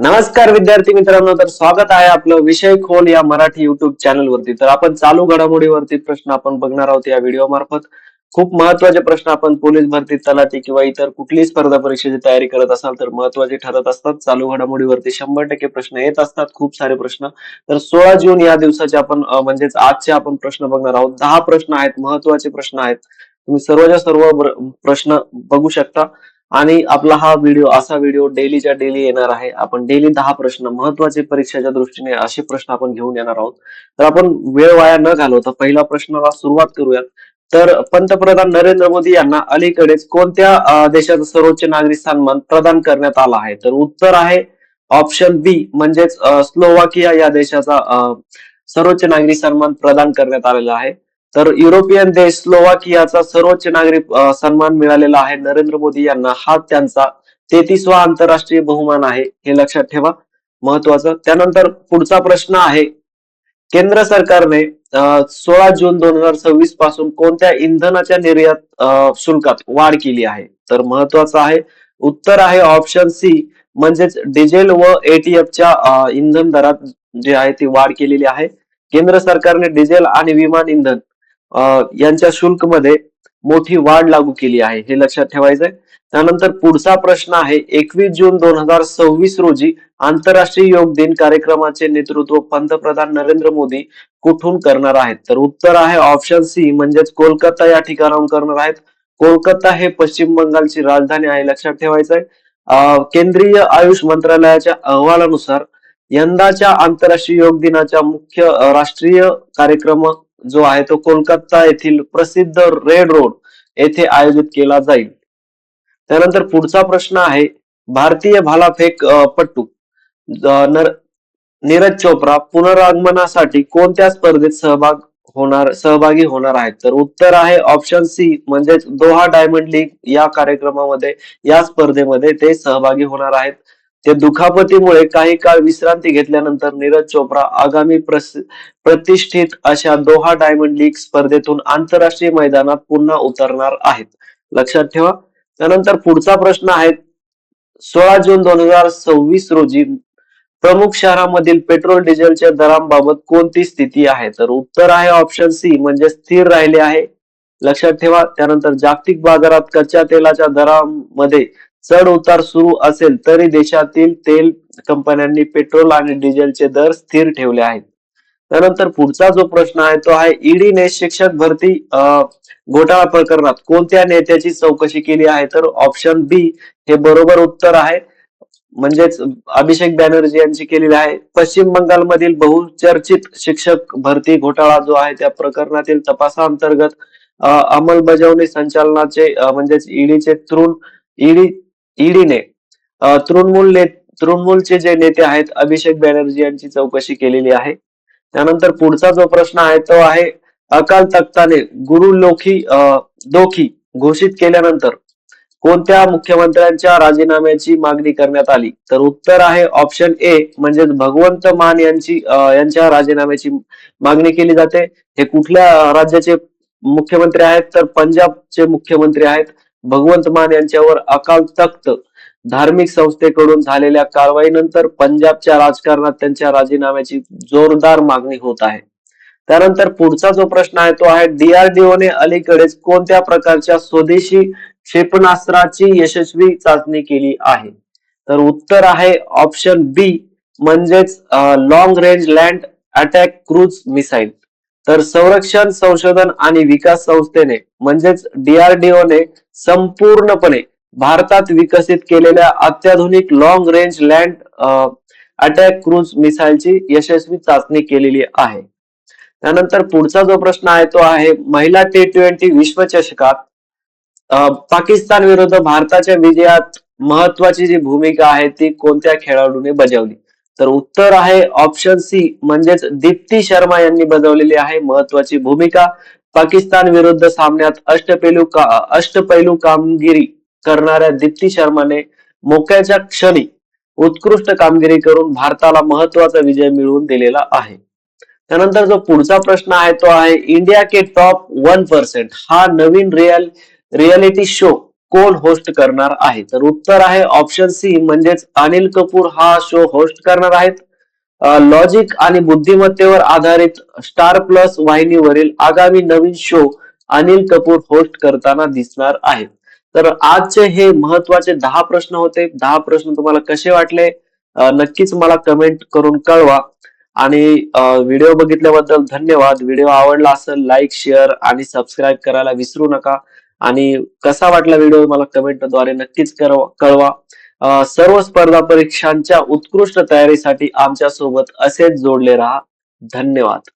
नमस्कार विद्यार्थी मित्रांनो, तर स्वागत आहे आपलं विषय खोल या मराठी युट्यूब चॅनल वरती. तर आपण चालू घडामोडीवरती प्रश्न आपण बघणार आहोत या व्हिडिओ मार्फत. खूप महत्त्वाचे प्रश्न आपण पोलीस भरती, तलाठी किंवा इतर कुठलीही स्पर्धा परीक्षेची तयारी करत असाल तर महत्त्वाचे ठरत असतात. चालू घडामोडीवरती 100% प्रश्न येत असतात, खूप सारे प्रश्न. तर 16 जून या दिवसाचे आपण म्हणजेच आजचे आपण प्रश्न बघणार आहोत. 10 प्रश्न आहेत, महत्त्वाचे प्रश्न आहेत. तुम्ही सर्वच्या सर्व प्रश्न बघू शकता. आणि आपला हा व्हिडिओ असा व्हिडिओ डेलीच्या डेली येणार आहे. आपण डेली 10 प्रश्न महत्वाचे परीक्षेच्या दृष्टीने असे प्रश्न आपण घेऊन येणार आहोत. तर आपण वेळ वाया न घालवता पहिला प्रश्नाला सुरुवात करूयात. तर पंतप्रधान नरेंद्र मोदी यांना अलीकडेच कोणत्या देशाचा सर्वोच्च नागरी सन्मान प्रदान करण्यात आला आहे? तर उत्तर आहे ऑप्शन बी म्हणजेच स्लोवाकिया या देशाचा सर्वोच्च नागरी सन्मान प्रदान करण्यात आलेला आहे. तर युरोपियन देश स्लोवाकियाचा सर्वोच्च नागरी सन्मान मिळालेला आहे नरेंद्र मोदी यांना. हा त्यांचा 33वा आंतरराष्ट्रीय बहुमान आहे, हे लक्षात ठेवा, महत्वाचं. त्यानंतर पुढचा प्रश्न आहे, केंद्र सरकारने 16 जून 2026 पासून कोणत्या इंधनाच्या निर्यात शुल्कात वाढ केली आहे? तर महत्वाचं आहे, उत्तर आहे ऑप्शन सी म्हणजेच डिझेल व एटीएफच्या इंधन दरात जे आहे ती वाढ केलेली आहे. केंद्र सरकारने डिझेल आणि विमान इंधन यांच्या शुल्कमध्ये मोठी वाढ लागू केली आहे, हे लक्षात ठेवायचंय. त्यानंतर पुढचा प्रश्न आहे, 21 जून 2026 रोजी आंतरराष्ट्रीय योग दिन कार्यक्रमाचे नेतृत्व पंतप्रधान नरेंद्र मोदी कुठून करणार आहेत? तर उत्तर आहे ऑप्शन सी म्हणजेच कोलकाता या ठिकाणाहून करणार आहेत. कोलकाता हे पश्चिम बंगालची राजधानी आहे, लक्षात ठेवायचंय. केंद्रीय आयुष मंत्रालयाच्या अहवालानुसार यंदाच्या आंतरराष्ट्रीय योग दिनाच्या मुख्य राष्ट्रीय कार्यक्रम जो आहे तो कोलकाता येथील प्रसिद्ध रेड रोड येथे आयोजित केला जाईल. त्यानंतर पुढचा प्रश्न आहे, भारतीय भालाफेक पट्टू नीरज चोप्रा पुनरागमनासाठी कोणत्या स्पर्धेत सहभागी होणार आहेत? तर उत्तर आहे ऑप्शन सी म्हणजेच दोहा डायमंड लीग या कार्यक्रमामध्ये, या स्पर्धेमध्ये ते सहभागी होणार आहेत. ते दुखापतीमुळे काही काळ विश्रांती घेतल्यानंतर नीरज चोप्रा आगामी प्रतिष्ठित अशा दोहा डायमंड लीग स्पर्धेतून आंतरराष्ट्रीय मैदानात पुन्हा उतरणार आहेत, लक्षात ठेवा. त्यानंतर पुढचा प्रश्न आहे, 16 जून 2026 रोजी प्रमुख शहरांमधील पेट्रोल डिझेलच्या दरांबाबत कोणती स्थिती आहे? तर उत्तर आहे ऑप्शन सी म्हणजे स्थिर राहिले आहे, लक्षात ठेवा. त्यानंतर जागतिक बाजारात कच्च्या तेलाच्या दरामध्ये चढ उतार सुरू असेल तरी देशातील तेल कंपन्यांनी पेट्रोल आणि डिझेलचे दर स्थिर ठेवले आहेत. त्यानंतर पुढचा जो प्रश्न आहे तो आहे, ईडीने शिक्षक भरती घोटाळा प्रकरणात कोणत्या नेत्याची चौकशी केली आहे? तर ऑप्शन बी हे बरोबर उत्तर आहे, म्हणजेच अभिषेक बॅनर्जी यांची केलेली आहे. पश्चिम बंगालमधील बहुचर्चित शिक्षक भरती घोटाळा जो आहे त्या प्रकरणातील तपासाअंतर्गत अंमलबजावणी संचालनाचे म्हणजेच ईडीचे ईडीने तृणमूलचे जे नेते आहेत अभिषेक बॅनर्जी यांची चौकशी केलेली आहे. त्यानंतर पुढचा जो प्रश्न आहे तो आहे, अकाल तख्ताने गुरु दोखी घोषित केल्यानंतर कोणत्या मुख्यमंत्र्यांच्या राजीनाम्याची मागणी करण्यात आली? तर उत्तर आहे ऑप्शन ए म्हणजेच भगवंत मान यांच्या राजीनाम्याची मागणी केली जाते. हे कुठल्या राज्याचे मुख्यमंत्री आहेत? तर पंजाबचे मुख्यमंत्री आहेत. भगवंत मान यांच्यावर अकाल तख्त धार्मिक संस्थेकडून झालेल्या कारवाईनंतर पंजाबच्या राजकारणात त्यांच्या राजीनाम्याची जोरदार मागणी होत आहे. त्यानंतर पुढचा जो प्रश्न आहे तो आहे, डीआरडीओने अलीकडेच कोणत्या प्रकारच्या स्वदेशी क्षेपणास्त्राची यशस्वी चाचणी केली आहे? तर उत्तर आहे ऑप्शन बी म्हणजेच long range land attack cruise missile. तर संरक्षण संशोधन आणि विकास संस्थेने म्हणजेच डीआरडीओने संपूर्णपणे भारतात विकसित केलेल्या अत्याधुनिक long range land attack cruise मिसाईलची यशस्वी चाचणी केलेली आहे. त्यानंतर पुढचा जो प्रश्न आहे तो आहे, महिला T20 विश्वचषकात पाकिस्तान विरुद्ध भारताच्या विजयात महत्वाची जी भूमिका आहे ती कोणत्या खेळाडूने बजावली? तर उत्तर आहे ऑप्शन सी म्हणजेच दीप्ती शर्मा यांनी बजावलेली आहे महत्वाची भूमिका. पाकिस्तान विरुद्ध सामन्यात अष्टपैलू कामगिरी करणाऱ्या दीप्ती शर्माने मोक्याच्या क्षणी उत्कृष्ट कामगिरी करून भारताला महत्वाचा विजय मिळवून दिलेला आहे. त्यानंतर जो पुढचा प्रश्न आहे तो आहे, इंडिया के टॉप 1% हा नवीन रियालिटी शो कोण होस्ट करणार आहे? तर उत्तर आहे ऑप्शन सी म्हणजेच अनिल कपूर हा शो होस्ट करणार आहेत. लॉजिक आणि बुद्धिमत्तेवर आधारित स्टार प्लस वाहिनीवरील आगामी नवीन शो अनिल कपूर होस्ट करताना दिसणार आहेत. तर आजचे हे महत्वाचे 10 प्रश्न होते. 10 प्रश्न तुम्हाला कसे वाटले? नक्कीच मला कमेंट करून कळवा. आणि व्हिडिओ बघितल्याबद्दल धन्यवाद. व्हिडिओ आवडला असेल लाईक, शेअर आणि सबस्क्राईब करायला विसरू नका. आणि कसा वाटला व्हिडिओ मला कमेंटद्वारे नक्कीच कळवा. सर्व स्पर्धा परीक्षांच्या उत्कृष्ट तयारीसाठी आमच्या सोबत असेच जोडले राहा. धन्यवाद.